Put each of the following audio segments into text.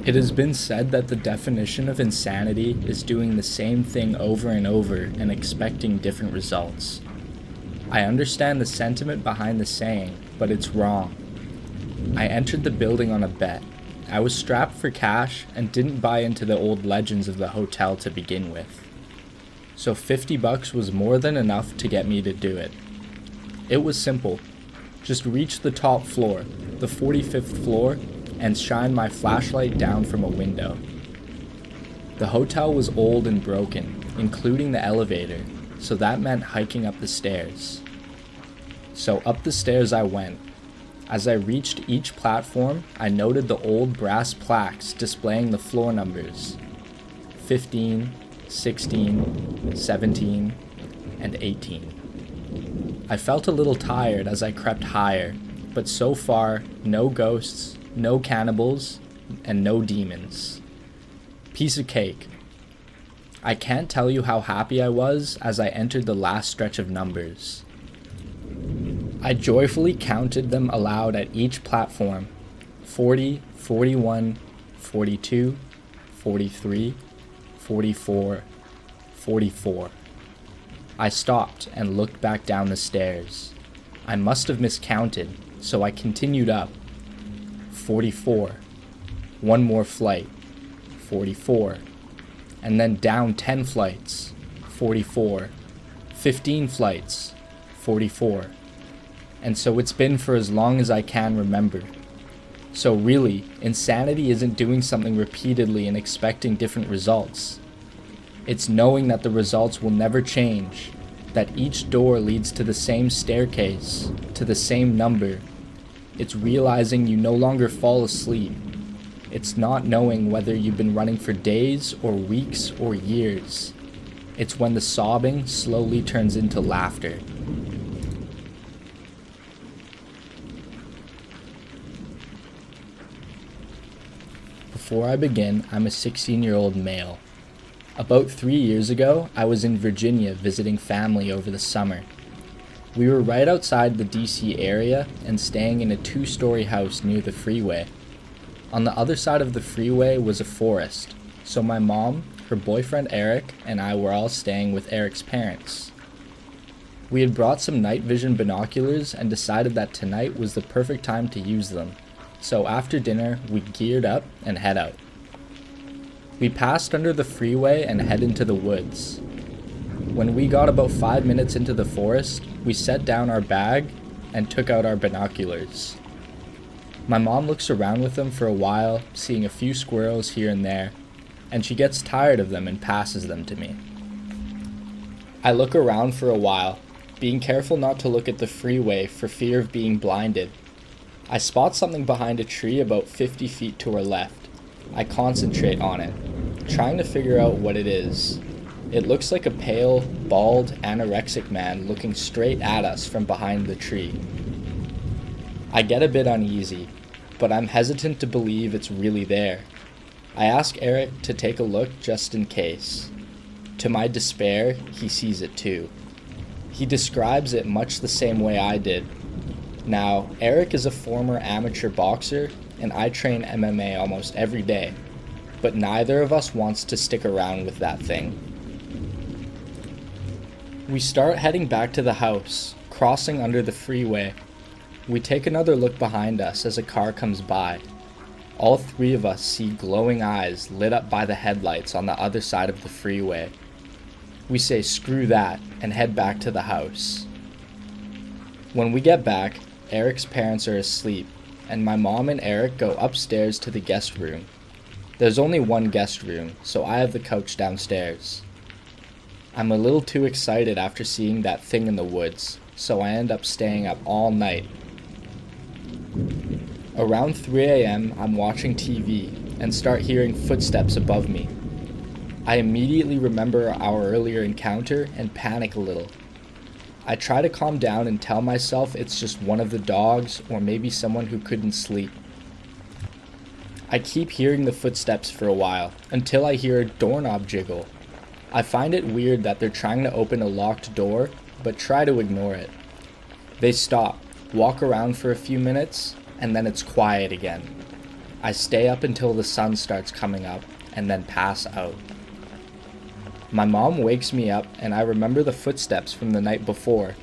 It has been said that the definition of insanity is doing the same thing over and over and expecting different results. I understand the sentiment behind the saying, but it's wrong. I entered the building on a bet. I was strapped for cash and didn't buy into the old legends of the hotel to begin with. So $50 was more than enough to get me to do it. It was simple. Just reach the top floor, the 45th floor, and shine my flashlight down from a window. The hotel was old and broken, including the elevator, so that meant hiking up the stairs. So up the stairs I went. As I reached each platform, I noted the old brass plaques displaying the floor numbers: 15, 16, 17, and 18. I felt a little tired as I crept higher, but so far, no ghosts, no cannibals, and no demons. Piece of cake. I can't tell you how happy I was as I entered the last stretch of numbers. I joyfully counted them aloud at each platform: 40, 41, 42, 43, 44, 44. I stopped and looked back down the stairs. I must have miscounted, so I continued up. 44. One more flight. 44. And then down 10 flights. 44. 15 flights. 44. And so it's been for as long as I can remember. So really, insanity isn't doing something repeatedly and expecting different results. It's knowing that the results will never change, that each door leads to the same staircase, to the same number. It's realizing you no longer fall asleep. It's not knowing whether you've been running for days or weeks or years. It's when the sobbing slowly turns into laughter. Before I begin, I'm a 16-year-old male. About 3 years ago, I was in Virginia visiting family over the summer. We were right outside the DC area and staying in a 2-story house near the freeway. On the other side of the freeway was a forest, so my mom, her boyfriend Eric, and I were all staying with Eric's parents. We had brought some night vision binoculars and decided that tonight was the perfect time to use them, so after dinner we geared up and head out. We passed under the freeway and head into the woods. When we got about 5 minutes into the forest, we set down our bag and took out our binoculars. My mom looks around with them for a while, seeing a few squirrels here and there, and she gets tired of them and passes them to me. I look around for a while, being careful not to look at the freeway for fear of being blinded. I spot something behind a tree about 50 feet to our left. I concentrate on it, trying to figure out what it is. It looks like a pale, bald, anorexic man looking straight at us from behind the tree. I get a bit uneasy, but I'm hesitant to believe it's really there. I ask Eric to take a look just in case. To my despair, he sees it too. He describes it much the same way I did. Now, Eric is a former amateur boxer, and I train MMA almost every day, but neither of us wants to stick around with that thing. We start heading back to the house, crossing under the freeway. We take another look behind us as a car comes by. All three of us see glowing eyes lit up by the headlights on the other side of the freeway. We say screw that and head back to the house. When we get back, Eric's parents are asleep, and my mom and Eric go upstairs to the guest room. There's only one guest room, so I have the couch downstairs. I'm a little too excited after seeing that thing in the woods, so I end up staying up all night. Around 3 a.m., I'm watching TV and start hearing footsteps above me. I immediately remember our earlier encounter and panic a little. I try to calm down and tell myself it's just one of the dogs or maybe someone who couldn't sleep. I keep hearing the footsteps for a while until I hear a doorknob jiggle. I find it weird that they're trying to open a locked door, but try to ignore it. They stop, walk around for a few minutes, and then it's quiet again. I stay up until the sun starts coming up and then pass out. My mom wakes me up and I remember the footsteps from the night before.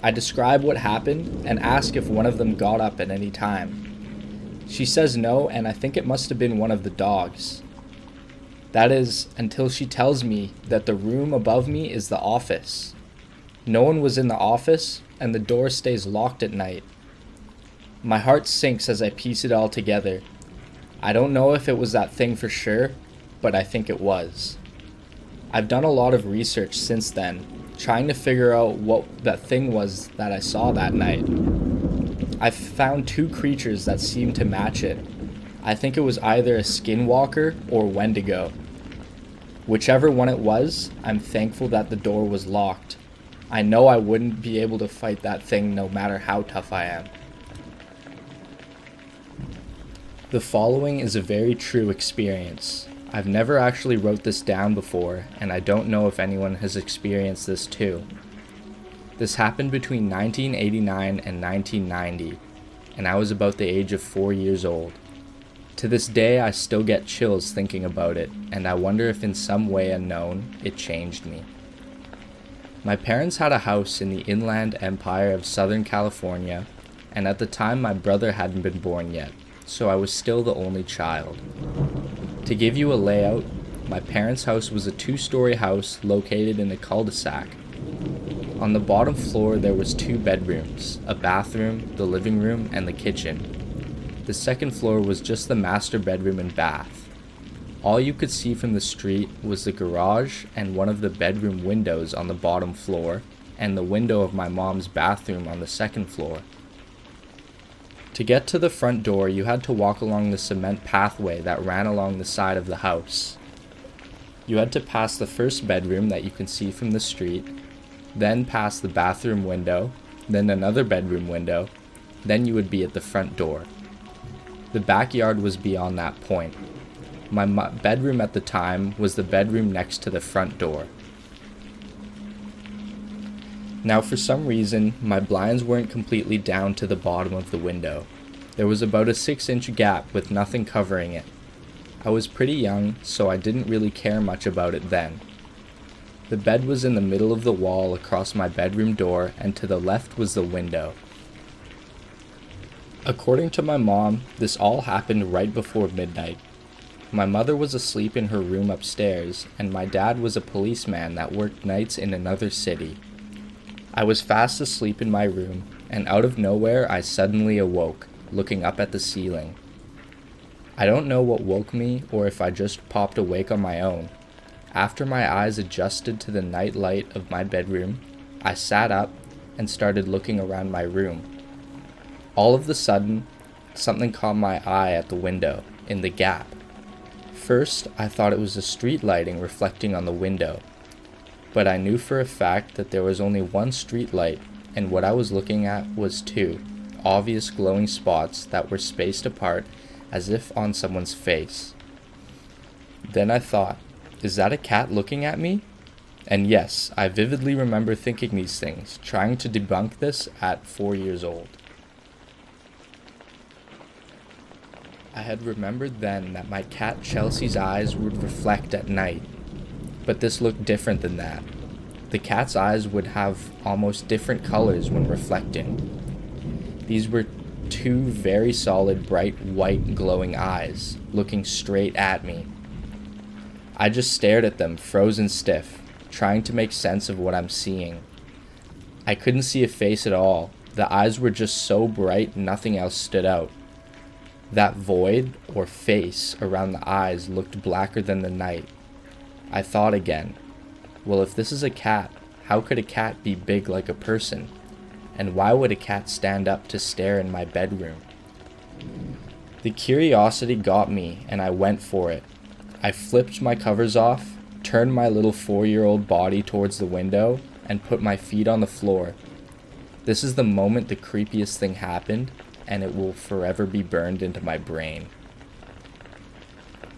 I describe what happened and ask if one of them got up at any time. She says no, and I think it must have been one of the dogs. That is, until she tells me that the room above me is the office. No one was in the office, and the door stays locked at night. My heart sinks as I piece it all together. I don't know if it was that thing for sure, but I think it was. I've done a lot of research since then, trying to figure out what that thing was that I saw that night. I've found two creatures that seem to match it. I think it was either a skinwalker or Wendigo. Whichever one it was, I'm thankful that the door was locked. I know I wouldn't be able to fight that thing no matter how tough I am. The following is a very true experience. I've never actually wrote this down before, and I don't know if anyone has experienced this too. This happened between 1989 and 1990, and I was about the age of 4 years old. To this day, I still get chills thinking about it, and I wonder if in some way unknown, it changed me. My parents had a house in the Inland Empire of Southern California, and at the time my brother hadn't been born yet, so I was still the only child. To give you a layout, my parents' house was a 2-story house located in a cul-de-sac. On the bottom floor there was 2 bedrooms, a bathroom, the living room, and the kitchen. The second floor was just the master bedroom and bath. All you could see from the street was the garage and one of the bedroom windows on the bottom floor, and the window of my mom's bathroom on the second floor. To get to the front door, you had to walk along the cement pathway that ran along the side of the house. You had to pass the first bedroom that you can see from the street, then past the bathroom window, then another bedroom window, then you would be at the front door. The backyard was beyond that point. My bedroom at the time was the bedroom next to the front door. Now, for some reason, my blinds weren't completely down to the bottom of the window. There was about a 6-inch gap with nothing covering it. I was pretty young, so I didn't really care much about it then. The bed was in the middle of the wall across my bedroom door, and to the left was the window. According to my mom, this all happened right before midnight. My mother was asleep in her room upstairs, and my dad was a policeman that worked nights in another city. I was fast asleep in my room, and out of nowhere I suddenly awoke, looking up at the ceiling. I don't know what woke me or if I just popped awake on my own. After my eyes adjusted to the night light of my bedroom, I sat up and started looking around my room. All of a sudden, something caught my eye at the window, in the gap. First, I thought it was the street lighting reflecting on the window. But I knew for a fact that there was only one street light, and what I was looking at was 2 obvious glowing spots that were spaced apart as if on someone's face. Then I thought, is that a cat looking at me? And yes, I vividly remember thinking these things, trying to debunk this at 4 years old. I had remembered then that my cat Chelsea's eyes would reflect at night. But this looked different than that. The cat's eyes would have almost different colors when reflecting. These were 2 very solid, bright, white, glowing eyes, looking straight at me. I just stared at them, frozen stiff, trying to make sense of what I'm seeing. I couldn't see a face at all. The eyes were just so bright, nothing else stood out. That void, or face, around the eyes looked blacker than the night. I thought again, well, if this is a cat, how could a cat be big like a person? And why would a cat stand up to stare in my bedroom? The curiosity got me, and I went for it. I flipped my covers off, turned my little 4-year-old body towards the window, and put my feet on the floor. This is the moment the creepiest thing happened, and it will forever be burned into my brain.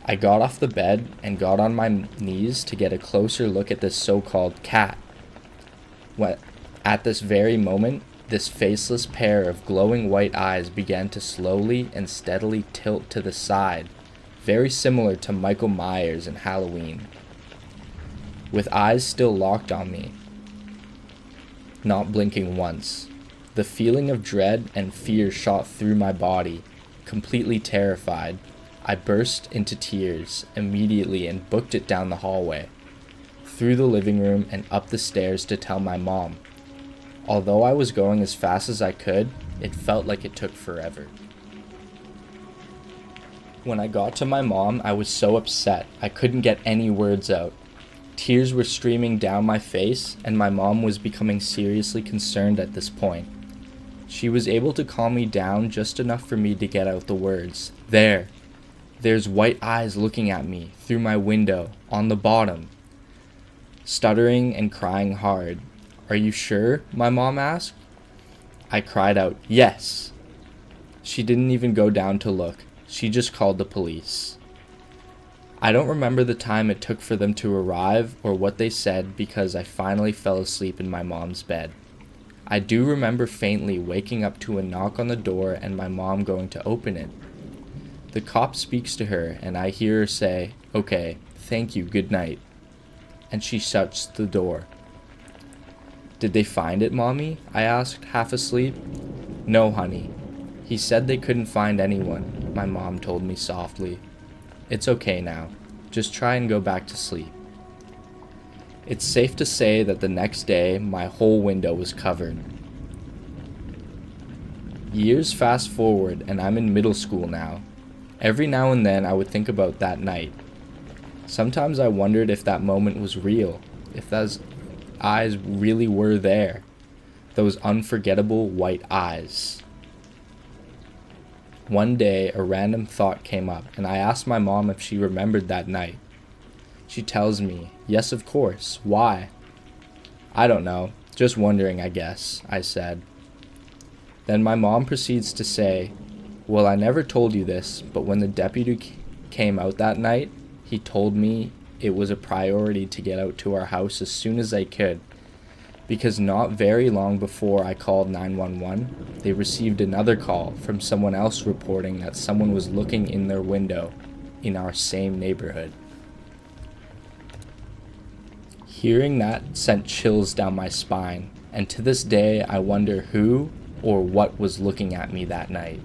I got off the bed and got on my knees to get a closer look at this so-called cat. At this very moment, This faceless pair of glowing white eyes began to slowly and steadily tilt to the side, very similar to Michael Myers in Halloween. With eyes still locked on me, not blinking once, the feeling of dread and fear shot through my body. Completely terrified, I burst into tears immediately and booked it down the hallway, through the living room and up the stairs to tell my mom. Although I was going as fast as I could, it felt like it took forever. When I got to my mom, I was so upset I couldn't get any words out. Tears were streaming down my face, and my mom was becoming seriously concerned at this point. She was able to calm me down just enough for me to get out the words. There's white eyes looking at me through my window, on the bottom. Stuttering and crying hard. "Are you sure?" my mom asked. I cried out, "Yes." She didn't even go down to look. She just called the police. I don't remember the time it took for them to arrive or what they said because I finally fell asleep in my mom's bed. I do remember faintly waking up to a knock on the door and my mom going to open it. The cop speaks to her and I hear her say, "Okay, thank you, good night." And she shuts the door. "Did they find it, Mommy?" I asked, half asleep. "No, honey. He said they couldn't find anyone," my mom told me softly. "It's okay now. Just try and go back to sleep." It's safe to say that the next day, my whole window was covered. Years fast forward, and I'm in middle school now. Every now and then, I would think about that night. Sometimes I wondered if that moment was real, if those eyes really were there. Those unforgettable white eyes. One day, a random thought came up, and I asked my mom if she remembered that night. She tells me, "Yes, of course. Why?" "I don't know. Just wondering, I guess," I said. Then my mom proceeds to say, "Well, I never told you this, but when the deputy came out that night, he told me it was a priority to get out to our house as soon as I could, because not very long before I called 911, they received another call from someone else reporting that someone was looking in their window in our same neighborhood." Hearing that sent chills down my spine, and to this day I wonder who or what was looking at me that night.